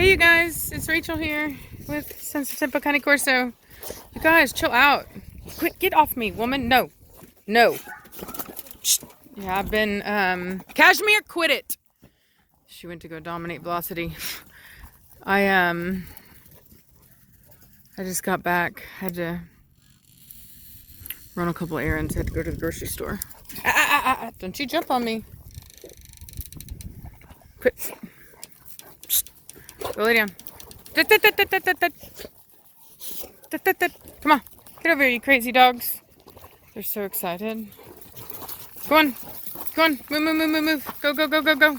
Hey you guys, it's Rachel here with Sense of Tempo Cane Corso. You guys, chill out. Quit, get off me, woman. No. No. Shh. Yeah, I've been, Cashmere, quit it. She went to go dominate Velocity. I just got back. Had to run a couple errands. Had to go to the grocery store. Don't you jump on me. Quit. Go lay down. Come on. Get over here, you crazy dogs. They're so excited. Go on. Go on. Move. Go.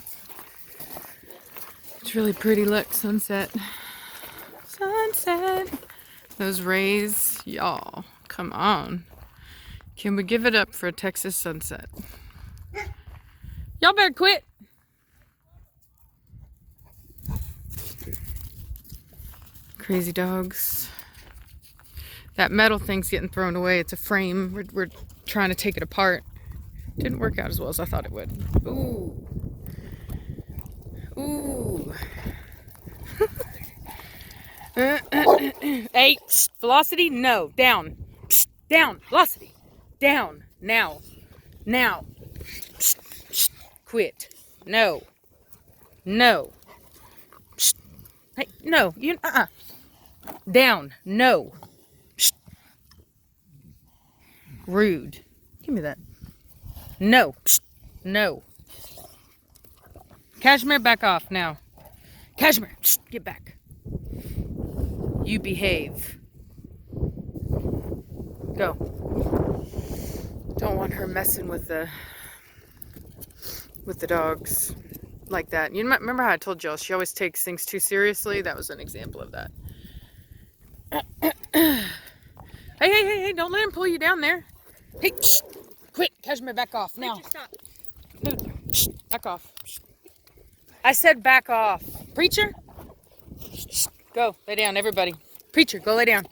It's really pretty. Look, sunset. Sunset. Those rays. Y'all, come on. Can we give it up for a Texas sunset? Y'all better quit. Crazy dogs. That metal thing's getting thrown away. It's a frame. We're trying to take it apart. Didn't work out as well as I thought it would. Ooh. Hey, Velocity, no. Down. Down. Velocity. Down. Now. Quit. No. Hey, no. You, Down. No. Rude. Give me that. No. No. Cashmere, back off now. Cashmere, get back. You behave. Go. Don't want her messing with the dogs like that. You remember how I told y'all she always takes things too seriously? That was an example of that. Hey, don't let him pull you down there. Hey, quit. Cashmere, back off now. Stop. No, back off. I said back off. Preacher, go lay down, everybody. Preacher, go lay down.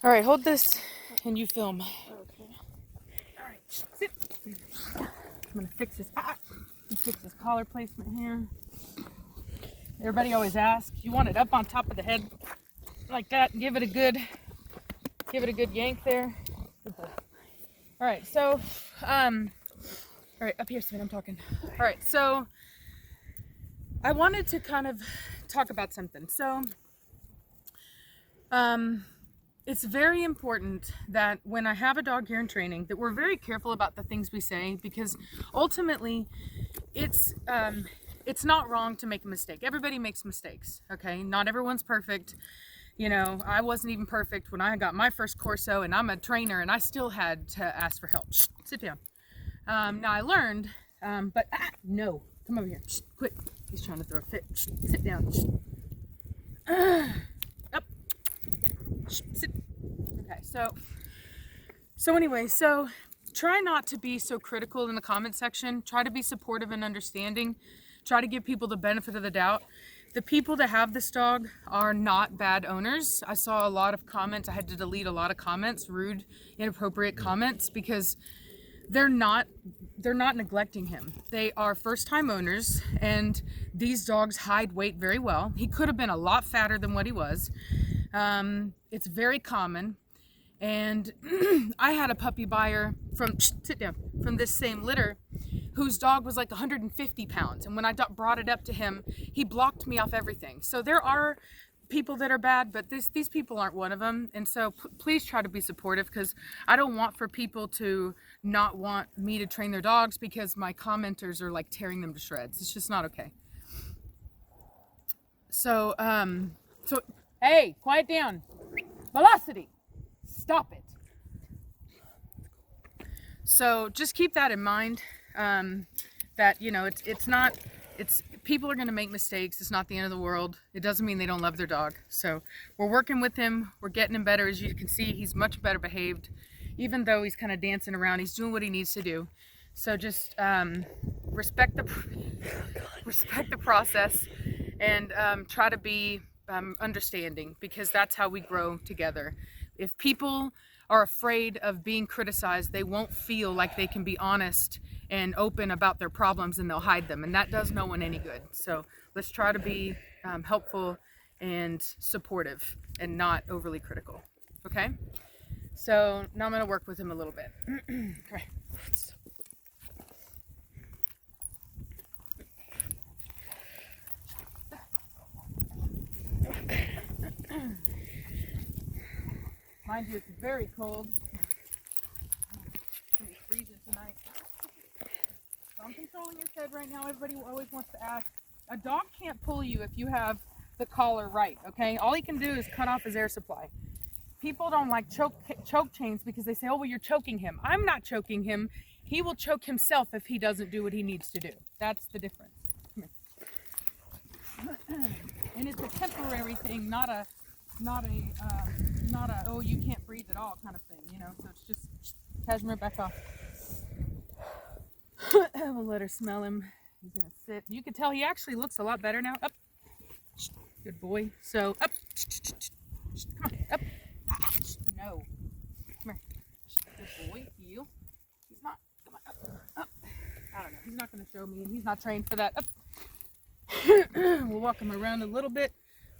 All right, hold this and you film. Okay. All right, sit. I'm gonna fix this. Fix this collar placement here. Everybody always asks, you want it up on top of the head like that. Give it a good yank there. All right, so all right, up here, Smith, I'm talking. All right, so I wanted to kind of talk about something. So it's very important that when I have a dog here in training that we're very careful about the things we say, because ultimately it's not wrong to make a mistake. Everybody makes mistakes, okay? Not everyone's perfect. You know, I wasn't even perfect when I got my first Corso, and I'm a trainer and I still had to ask for help. Shh, sit down. Now I learned, but no, come over here. Shh, quit. He's trying to throw a fit. Shh, sit down. Shh. Up. Shh, sit. Okay, so anyway, so try not to be so critical in the comment section. Try to be supportive and understanding. Try to give people the benefit of the doubt. The people that have this dog are not bad owners. I saw a lot of comments. I had to delete a lot of comments, rude, inappropriate comments, because they're not neglecting him. They are first-time owners, and these dogs hide weight very well. He could have been a lot fatter than what he was. It's very common. And I had a puppy buyer from this same litter whose dog was like 150 pounds. And when I brought it up to him, he blocked me off everything. So there are people that are bad, but these people aren't one of them. And so please try to be supportive, because I don't want for people to not want me to train their dogs because my commenters are like tearing them to shreds. It's just not okay. So, hey, quiet down. Velocity. Stop it. So just keep that in mind, that, you know, it's people are going to make mistakes. It's not the end of the world. It doesn't mean they don't love their dog. So we're working with him. We're getting him better. As you can see, he's much better behaved, even though he's kind of dancing around. He's doing what he needs to do. So just respect the process, and try to be understanding, because that's how we grow together. If people are afraid of being criticized, they won't feel like they can be honest and open about their problems, and they'll hide them, and that does no one any good. So let's try to be helpful and supportive and not overly critical. Okay? So now I'm going to work with him a little bit. Come here. Mind you, it's very cold. It's going to be freezing tonight. So I'm controlling his head right now. Everybody always wants to ask. A dog can't pull you if you have the collar right, okay? All he can do is cut off his air supply. People don't like choke chains because they say, oh, well, you're choking him. I'm not choking him. He will choke himself if he doesn't do what he needs to do. That's the difference. And it's a temporary thing, not a oh, you can't breathe at all kind of thing, you know. So it's just Cashmere, back off. We'll let her smell him. He's gonna sit. You can tell he actually looks a lot better now. Up. Good boy. So up. Come on. Up. No. Come here. Good boy. Heel. He's not. Come on. Up. Up. I don't know. He's not gonna show me, and he's not trained for that. Up. We'll walk him around a little bit,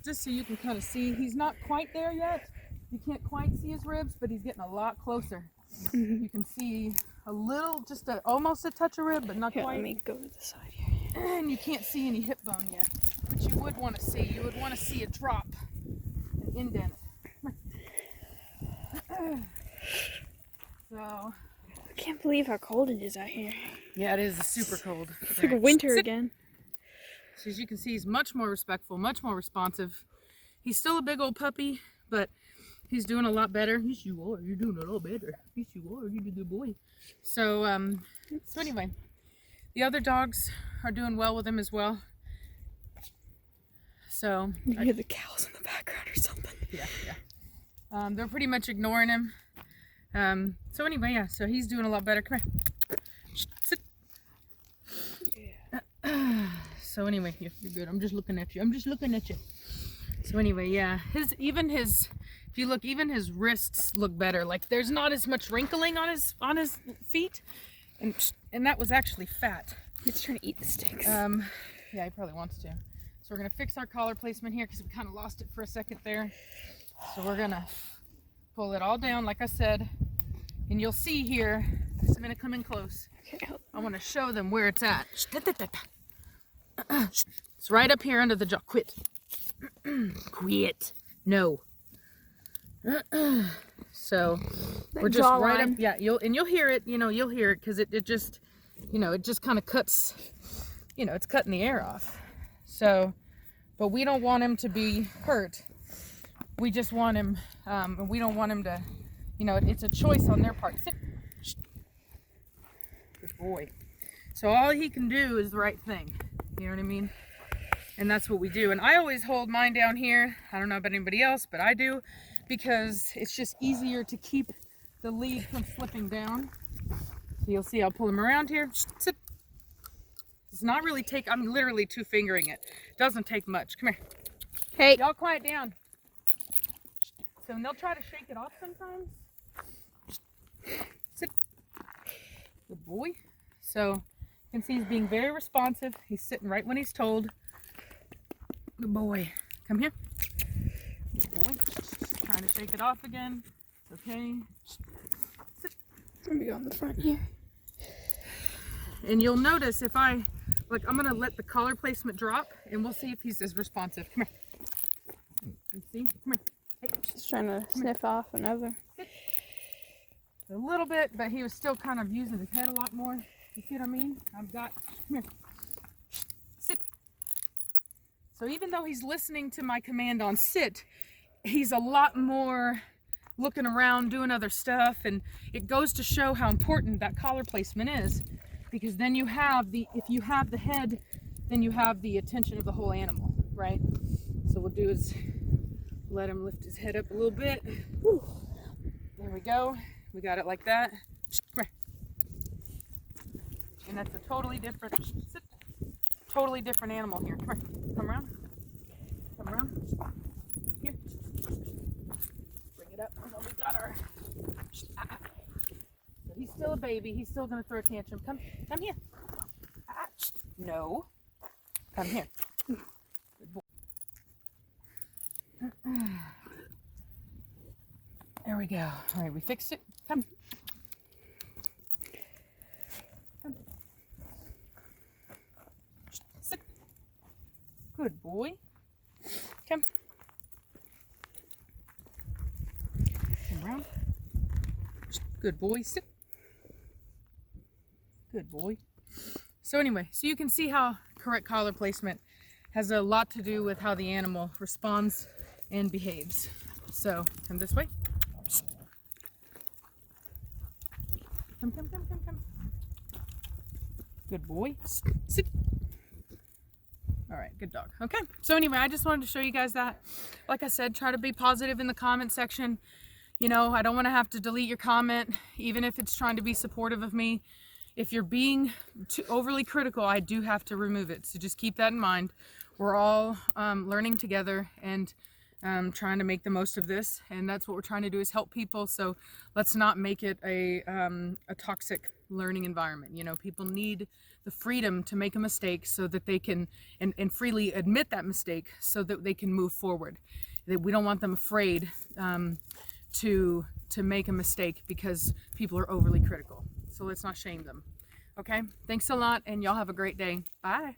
just so you can kind of see. He's not quite there yet. You can't quite see his ribs, but he's getting a lot closer. You can see a little, just almost a touch of rib, but not quite. Let me go to the side here. And you can't see any hip bone yet, which you would want to see. You would want to see a drop, an indent. So. I can't believe how cold it is out here. Yeah, it is super cold. It's like winter again. So as you can see, he's much more respectful, much more responsive. He's still a big old puppy, but he's doing a lot better. Yes, you are. You're doing a lot better. Yes, you are. You're a good boy. So, so anyway, the other dogs are doing well with him as well. So You hear the cows in the background or something. Yeah. They're pretty much ignoring him. So anyway, yeah. So he's doing a lot better. Come here. Sit. Yeah. So anyway, you're good. I'm just looking at you. I'm just looking at you. So anyway, yeah. If you look, even his wrists look better. Like there's not as much wrinkling on his feet, and that was actually fat. He's trying to eat the sticks. Yeah, he probably wants to. So we're gonna fix our collar placement here because we kind of lost it for a second there. So we're gonna pull it all down, like I said, and you'll see here. I'm gonna come in close. Okay, I want to show them where it's at. It's right up here under the jaw. Quit. Quit. No. So we're just right up. Yeah, you'll hear it. You know, you'll hear it because it just, you know, it just kind of cuts. You know, it's cutting the air off. So, but we don't want him to be hurt. We just want him. We don't want him to. You know, it's a choice on their part. Sit. Good boy. So all he can do is the right thing. You know what I mean? And that's what we do. And I always hold mine down here. I don't know about anybody else, but I do, because it's just easier to keep the lead from slipping down. So you'll see I'll pull him around here. Sit. It's not really I'm literally two fingering it. Doesn't take much. Come here. Hey. Y'all quiet down. So they'll try to shake it off sometimes. Sit. Good boy. So you can see he's being very responsive. He's sitting right when he's told. Good boy. Come here. Good boy. Trying to shake it off again. It's okay. Sit. Let me go on the front here. And you'll notice if I'm going to let the collar placement drop, and we'll see if he's as responsive. Come here. You see? Come here. Hey. Just trying to sniff off another. Sit. A little bit, but he was still kind of using his head a lot more. You see what I mean? Come here. Sit. So even though he's listening to my command on sit, he's a lot more looking around, doing other stuff, and it goes to show how important that collar placement is, because then if you have the head, then you have the attention of the whole animal, right? So what we'll do is let him lift his head up a little bit. Whew. There we go. We got it like that. Come here. And that's a totally different animal here. Come here. Come around. Come around. Here. Bring it up. Oh, we got our. So he's still a baby. He's still gonna throw a tantrum. Come here. No. Come here. Good boy. There we go. All right, we fixed it. Come. Come. Sit. Good boy. Come. Come around. Good boy. Sit. Good boy. So anyway, so you can see how correct collar placement has a lot to do with how the animal responds and behaves. So come this way. Come, come, come, come, come. Good boy. Sit. All right, good dog. Okay, so anyway, I just wanted to show you guys that. Like I said, try to be positive in the comment section. You know, I don't want to have to delete your comment, even if it's trying to be supportive of me. If you're being too overly critical, I do have to remove it. So just keep that in mind. We're all learning together and trying to make the most of this. And that's what we're trying to do, is help people. So let's not make it a toxic learning environment. You know, people need the freedom to make a mistake so that they can, and freely admit that mistake so that they can move forward. That we don't want them afraid to make a mistake because people are overly critical. So let's not shame them. Okay, thanks a lot, and y'all have a great day. Bye.